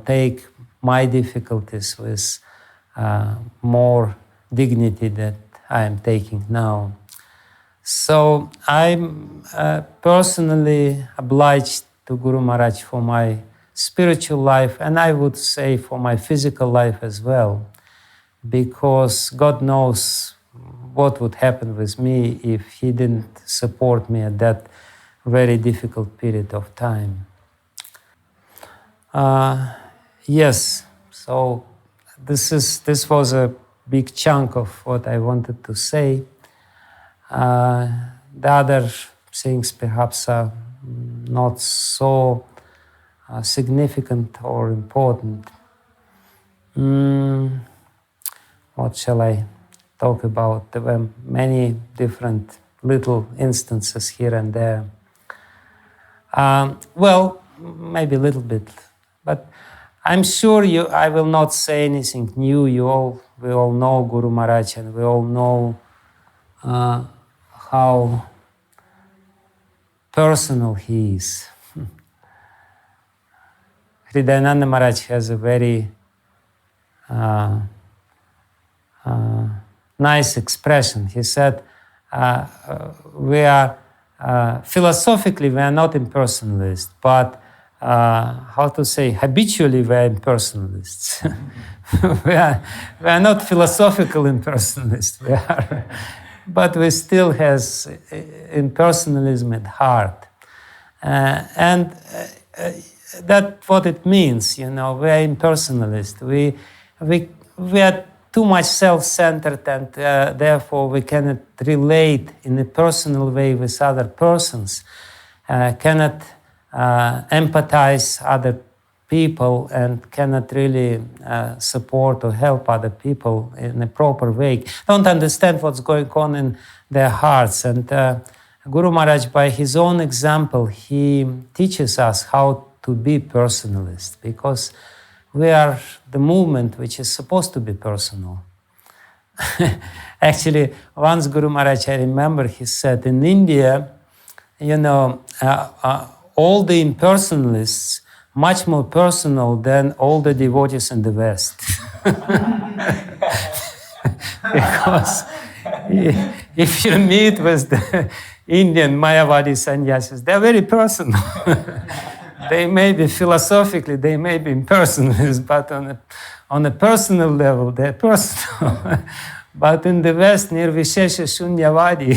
take my difficulties with more dignity that I am taking now. So I'm personally obliged to Guru Maharaj for my spiritual life, and I would say for my physical life as well, because God knows what would happen with me if he didn't support me at that very difficult period of time. Yes, so this was a big chunk of what I wanted to say. The other things perhaps are not so significant or important. What shall I talk about? There were many different little instances here and there. Well, maybe a little bit, but I'm sure I will not say anything new. We all know Guru Maharaj, and we all know how personal he is. Kirtanananda Maharaj has a very nice expression. He said, philosophically we are not impersonalists, but habitually we are impersonalists. we are not philosophical impersonalists, but we still has impersonalism at heart. And that's what it means, we are impersonalists. We are too much self-centered, and therefore we cannot relate in a personal way with other persons, cannot empathize other people, and cannot really support or help other people in a proper way, don't understand what's going on in their hearts. And Guru Maharaj, by his own example, he teaches us how to be personalist, because we are the movement which is supposed to be personal. Actually, once Guru Maharaj, I remember, he said, in India, all the impersonalists much more personal than all the devotees in the West. Because if you meet with the Indian Mayavadi sannyasis, they're very personal. They may be philosophically, they may be impersonalists, but on a personal level, they're personal. But in the West, nirvishesha shunyavadi,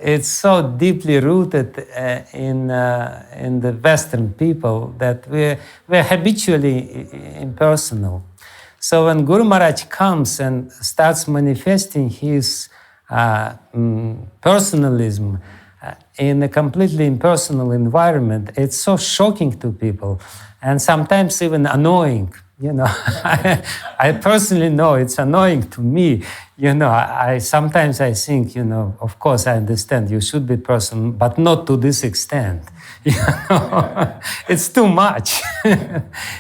it's so deeply rooted in the Western people that we're habitually impersonal. So when Guru Maharaj comes and starts manifesting his personalism in a completely impersonal environment, it's so shocking to people and sometimes even annoying. I personally know it's annoying to me. I sometimes I think, of course I understand you should be personal, but not to this extent. It's too much.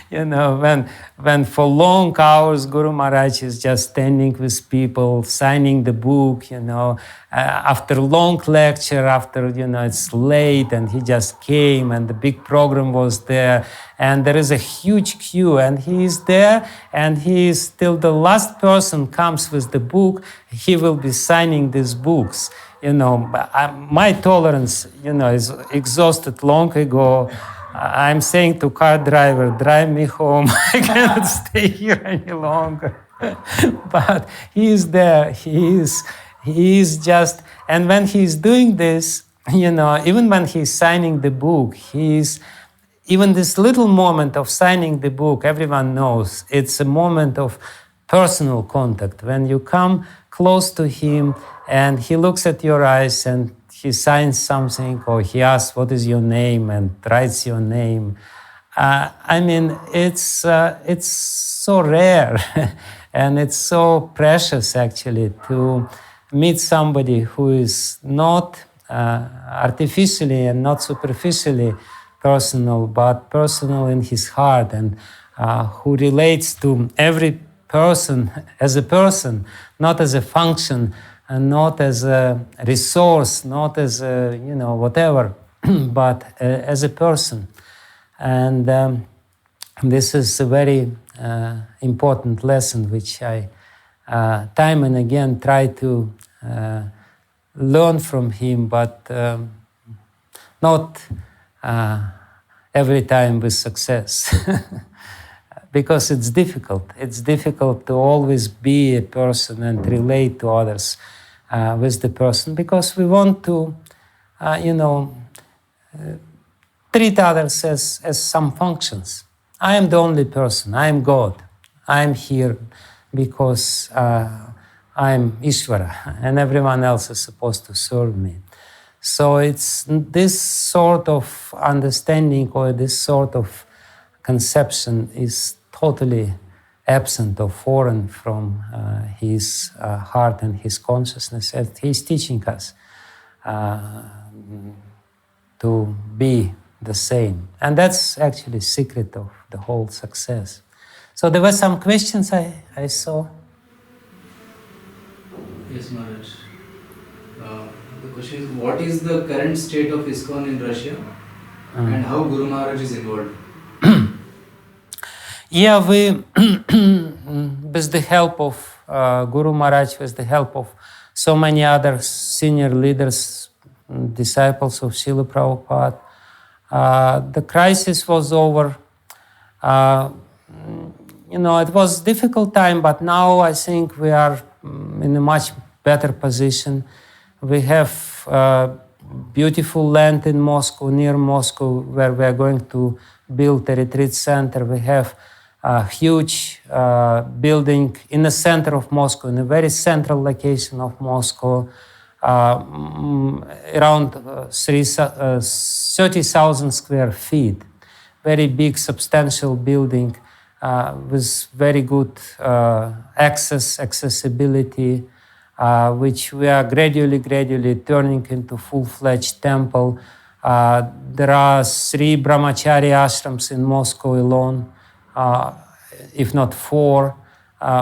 When for long hours Guru Maharaj is just standing with people, signing the book, after a long lecture, after, it's late and he just came and the big program was there and there is a huge queue and he is there and he is till the last person comes with the book, he will be signing these books. My tolerance, is exhausted long ago. I'm saying to car driver, drive me home. I cannot stay here any longer. But he is there. He is just, and when he's doing this, even when he's signing the book, even this little moment of signing the book, everyone knows it's a moment of personal contact. When you come close to him and he looks at your eyes and he signs something or he asks, what is your name, and writes your name. It's so rare and it's so precious actually to meet somebody who is not artificially and not superficially personal, but personal in his heart and who relates to every person as a person, not as a function, and not as a resource, not as a, whatever, but as a person. And this is a very important lesson which I time and again try to learn from him, but not every time with success. Because it's difficult. It's difficult to always be a person and relate to others with the person, because we want to, treat others as some functions. I am the only person. I am God. I am here because I am Ishvara, and everyone else is supposed to serve me. So it's this sort of understanding or this sort of conception is totally absent or foreign from his heart and his consciousness. And he's teaching us to be the same. And that's actually the secret of the whole success. So there were some questions I saw. Yes, Maharaj. The question is, what is the current state of ISKCON in Russia and how Guru Maharaj is involved? Yeah, we, with the help of Guru Maharaj, with the help of so many other senior leaders, disciples of Srila Prabhupada, the crisis was over. It was a difficult time, but now I think we are in a much better position. We have beautiful land in Moscow, near Moscow, where we are going to build a retreat center. We have a huge building in the center of Moscow, in a very central location of Moscow, around 30,000 square feet. Very big, substantial building with very good accessibility, which we are gradually turning into full-fledged temple. There are 3 brahmachari ashrams in Moscow alone, if not 4,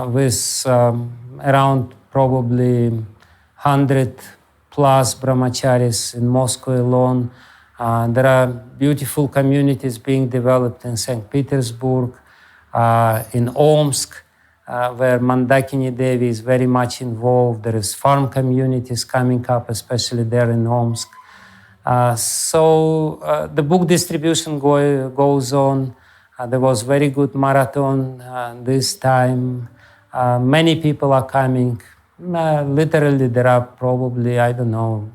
with around probably 100 plus brahmacharis in Moscow alone. There are beautiful communities being developed in St. Petersburg, in Omsk, where Mandakini Devi is very much involved. There is farm communities coming up, especially there in Omsk. So the book distribution goes on. There was very good marathon this time. Many people are coming. Literally, there are probably, I don't know,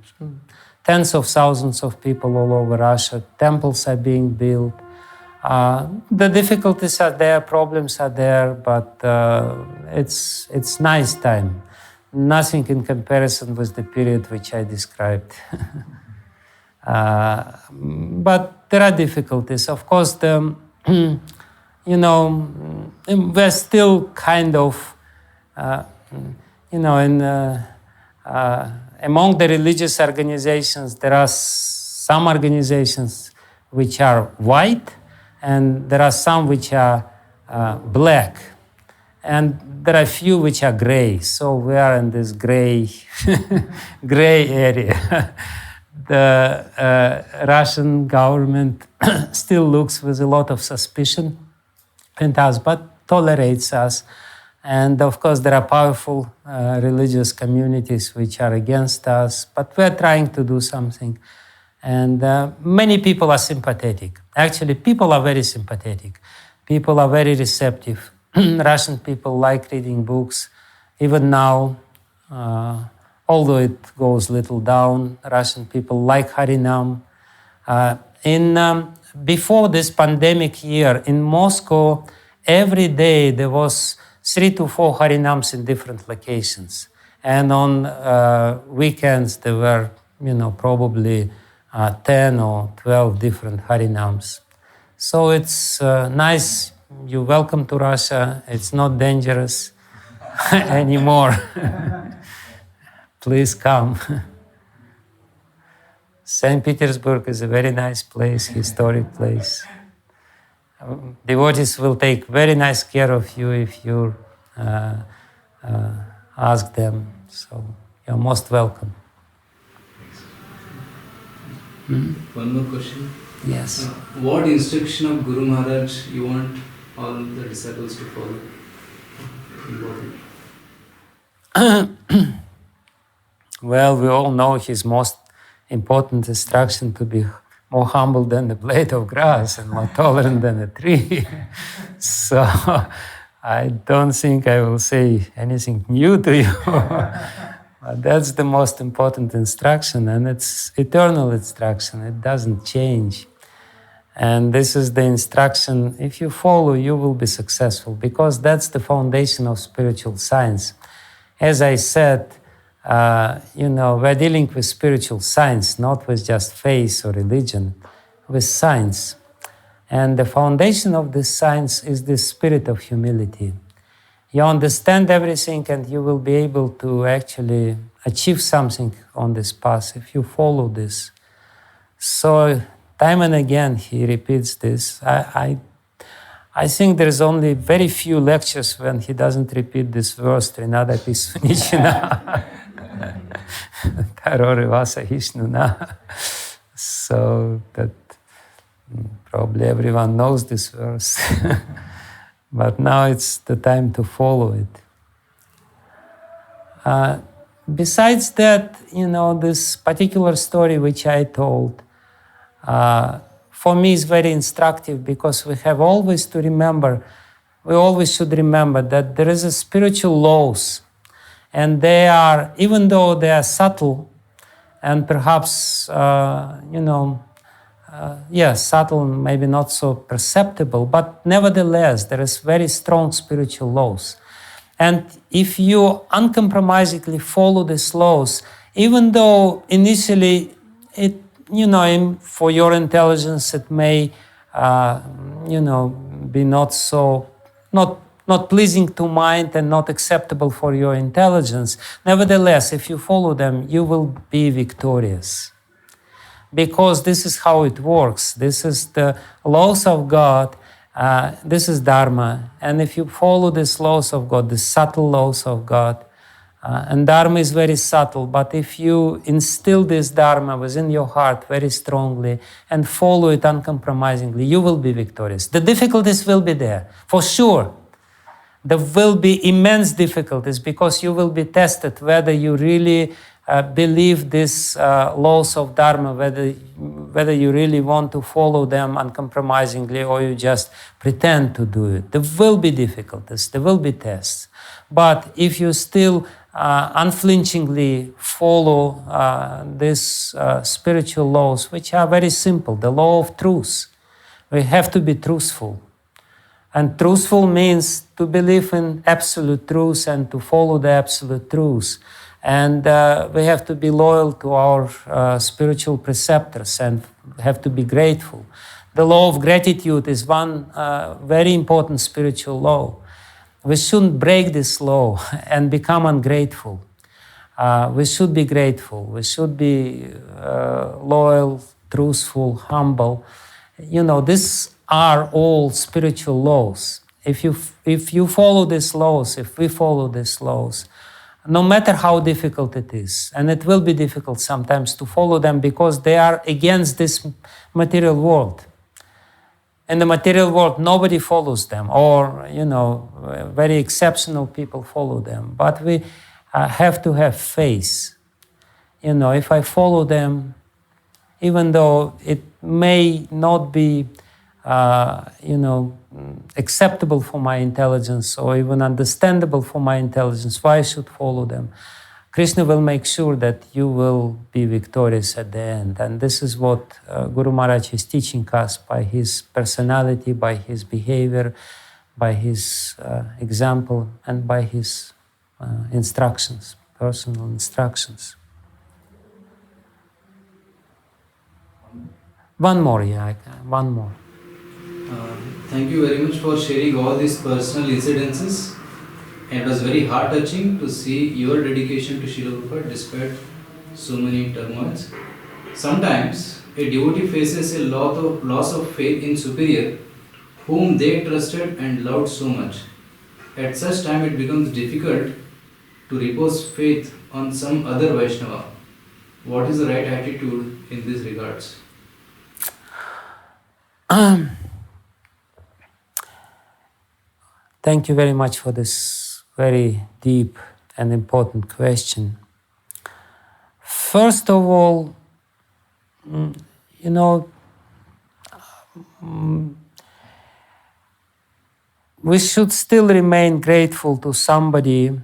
tens of thousands of people all over Russia. Temples are being built. The difficulties are there, problems are there, but it's nice time. Nothing in comparison with the period which I described. But there are difficulties. Of course, we're still kind of, among the religious organizations, there are some organizations which are white, and there are some which are black, and there are few which are gray. So we are in this gray area. The Russian government still looks with a lot of suspicion at us, but tolerates us. And of course, there are powerful religious communities which are against us, but we're trying to do something. And many people are sympathetic. Actually, people are very sympathetic. People are very receptive. Russian people like reading books. Even now, although it goes little down, Russian people like Harinam. Before this pandemic year, in Moscow, every day there was 3 to 4 Harinams in different locations. And on weekends, there were, probably 10 or 12 different Harinams. So it's nice. You're welcome to Russia. It's not dangerous anymore. Please come. St. Petersburg is a very nice place, historic place. Devotees will take very nice care of you if you ask them. So you're most welcome. One more question. Yes. What instruction of Guru Maharaj you want all the disciples to follow? Well, we all know his most important instruction to be more humble than the blade of grass and more tolerant than a tree. So I don't think I will say anything new to you. But that's the most important instruction, and it's eternal instruction. It doesn't change. And this is the instruction. If you follow, you will be successful, because that's the foundation of spiritual science. As I said, we're dealing with spiritual science, not with just faith or religion, with science. And the foundation of this science is the spirit of humility. You understand everything, and you will be able to actually achieve something on this path if you follow this. So time and again he repeats this. I think there's only very few lectures when he doesn't repeat this verse, Trinadapi Sunichina. Tarorivasa Hishnuna. So that probably everyone knows this verse. But now it's the time to follow it. Besides that, this particular story which I told, for me is very instructive, because we have always to remember, we always should remember that there is a spiritual laws, and they are, even though they are subtle and perhaps, subtle, maybe not so perceptible, but nevertheless, there is very strong spiritual laws. And if you uncompromisingly follow these laws, even though initially it, for your intelligence, it may, be not pleasing to mind and not acceptable for your intelligence. Nevertheless, if you follow them, you will be victorious. Because this is how it works. This is the laws of God. This is Dharma. And if you follow these laws of God, the subtle laws of God, and Dharma is very subtle, but if you instill this Dharma within your heart very strongly and follow it uncompromisingly, you will be victorious. The difficulties will be there, for sure. There will be immense difficulties, because you will be tested whether you really believe these laws of Dharma, whether you really want to follow them uncompromisingly or you just pretend to do it. There will be difficulties, there will be tests. But if you still unflinchingly follow these spiritual laws, which are very simple, the law of truth, we have to be truthful. And truthful means to believe in absolute truth and to follow the absolute truth. And we have to be loyal to our spiritual preceptors and have to be grateful. The law of gratitude is one very important spiritual law. We shouldn't break this law and become ungrateful. We should be grateful. We should be loyal, truthful, humble. You know, these are all spiritual laws. If you follow these laws, if we follow these laws, no matter how difficult it is, and it will be difficult sometimes to follow them because they are against this material world. In the material world, nobody follows them, or, you know, very exceptional people follow them. But we have to have faith. You know, if I follow them, even though it may not be, you know, acceptable for my intelligence or even understandable for my intelligence, why I should follow them? Krishna will make sure that you will be victorious at the end. And this is what Guru Maharaj is teaching us by his personality, by his behavior, by his example, and by his instructions, personal instructions. One more, yeah, one more. Thank you very much for sharing all these personal incidences. It was very heart-touching to see your dedication to Srila Prabhupada despite so many turmoils. Sometimes a devotee faces a loss of faith in superior whom they trusted and loved so much. At such time it becomes difficult to repose faith on some other Vaishnava. What is the right attitude in these regards? Thank you very much for this very deep and important question. First of all, you know, we should still remain grateful to somebody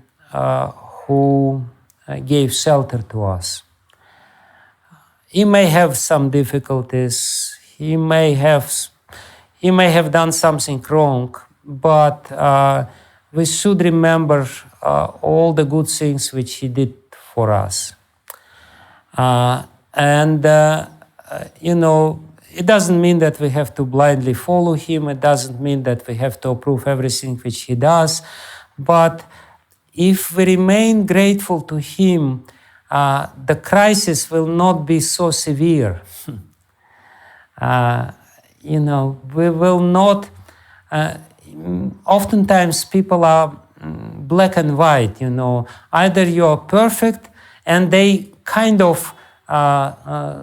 who gave shelter to us. He may have some difficulties, he may have done something wrong, but we should remember all the good things which he did for us. You know, it doesn't mean that we have to blindly follow him. It doesn't mean that we have to approve everything which he does. But if we remain grateful to him, the crisis will not be so severe. You know, we will not... oftentimes people are black and white, you know. Either you're perfect and they kind of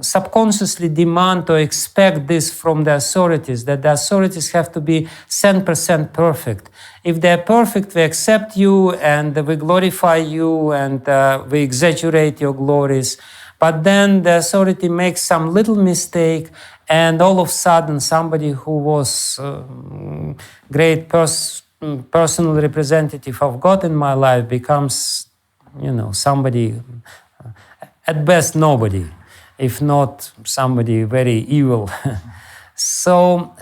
subconsciously demand or expect this from the authorities, that the authorities have to be 10% perfect. If they're perfect, we accept you and we glorify you and we exaggerate your glories. But then the authority makes some little mistake and all of a sudden somebody who was great personal representative of God in my life becomes, you know, somebody, at best nobody, if not somebody very evil. So,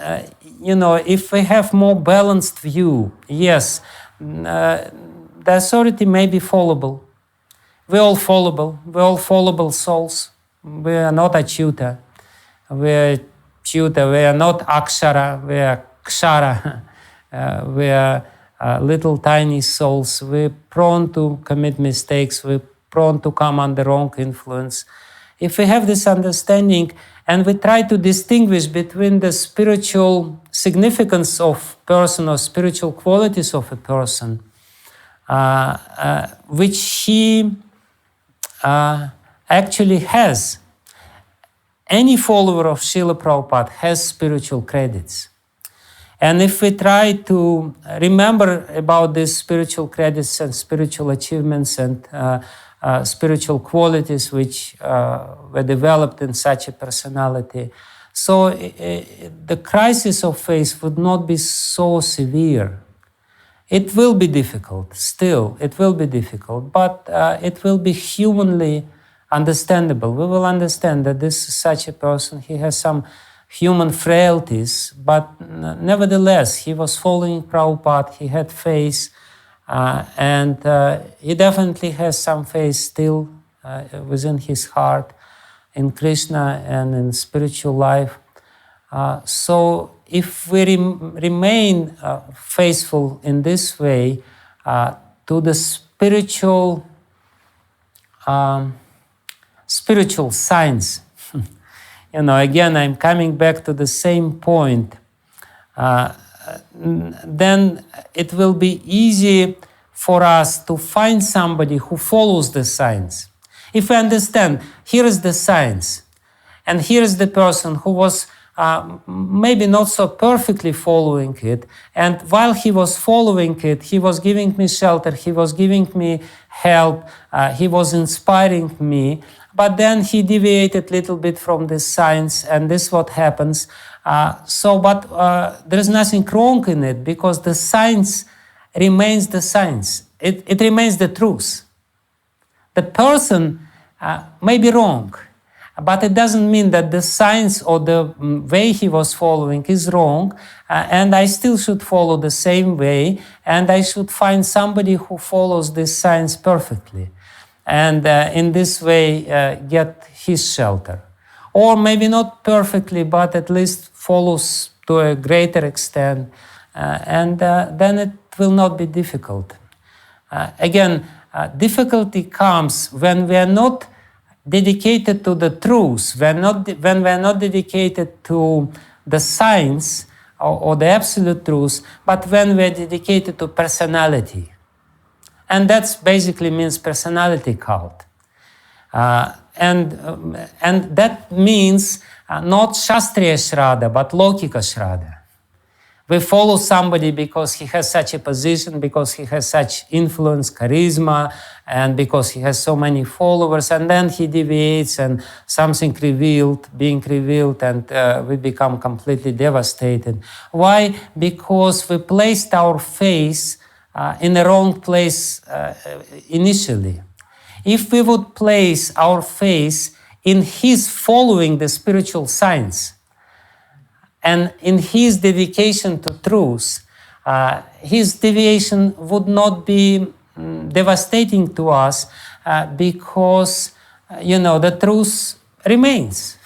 you know, if we have more balanced view, yes, the authority may be fallible. We're all fallible. We're all fallible souls. We are not achyuta. We are achyuta. We are not akshara. We are kshara. We are little tiny souls. We're prone to commit mistakes. We're prone to come under wrong influence. If we have this understanding and we try to distinguish between the spiritual significance of person or spiritual qualities of a person, which he actually has. Any follower of Srila Prabhupada has spiritual credits. And if we try to remember about these spiritual credits and spiritual achievements and spiritual qualities which were developed in such a personality. So the crisis of faith would not be so severe. It will be difficult, still, it will be difficult, but it will be humanly understandable. We will understand that this is such a person, he has some human frailties, but nevertheless, he was following Prabhupada, he had faith, and he definitely has some faith still within his heart in Krishna and in spiritual life. So if we remain faithful in this way to the spiritual science, again, I'm coming back to the same point, then it will be easy for us to find somebody who follows the science. If we understand, here is the science, and here is the person who was maybe not so perfectly following it, and while he was following it, he was giving me shelter, he was giving me help, he was inspiring me, but then he deviated a little bit from this science, and this is what happens. But there is nothing wrong in it, because the science remains the science. It remains the truth. The person may be wrong, but it doesn't mean that the science or the way he was following is wrong, and I still should follow the same way, and I should find somebody who follows this science perfectly, and in this way get his shelter. Or maybe not perfectly, but at least follows to a greater extent, and then it will not be difficult. Again, difficulty comes when we are not dedicated to the truth, when we are not dedicated to the science or the absolute truth, but when we are dedicated to personality. And that basically means personality cult. And that means not Shastriya Shraddha, but Lokika Shraddha. We follow somebody because he has such a position, because he has such influence, charisma, and because he has so many followers, and then he deviates and something being revealed, and we become completely devastated. Why? Because we placed our faith in the wrong place initially. If we would place our faith in his following the spiritual science, and in his dedication to truth, his deviation would not be devastating to us because, the truth remains.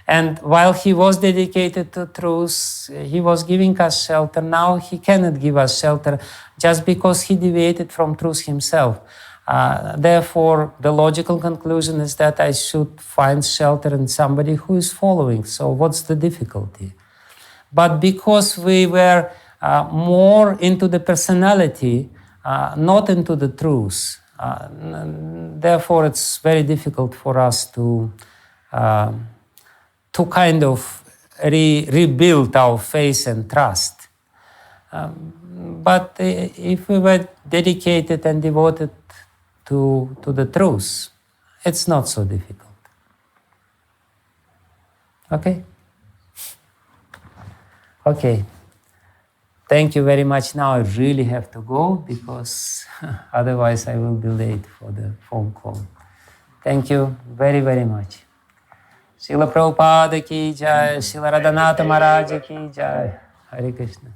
And while he was dedicated to truth, he was giving us shelter. Now he cannot give us shelter just because he deviated from truth himself. Therefore, the logical conclusion is that I should find shelter in somebody who is following. So what's the difficulty? But because we were more into the personality, not into the truth, therefore it's very difficult for us to kind of rebuild our faith and trust. But if we were dedicated and devoted to the truth, it's not so difficult. Okay? Okay. Thank you very much. Now I really have to go because otherwise I will be late for the phone call. Thank you very, very much. Srila Prabhupada ki jai, Srila Radhanatha Maharaj ki jai. Hare Krishna.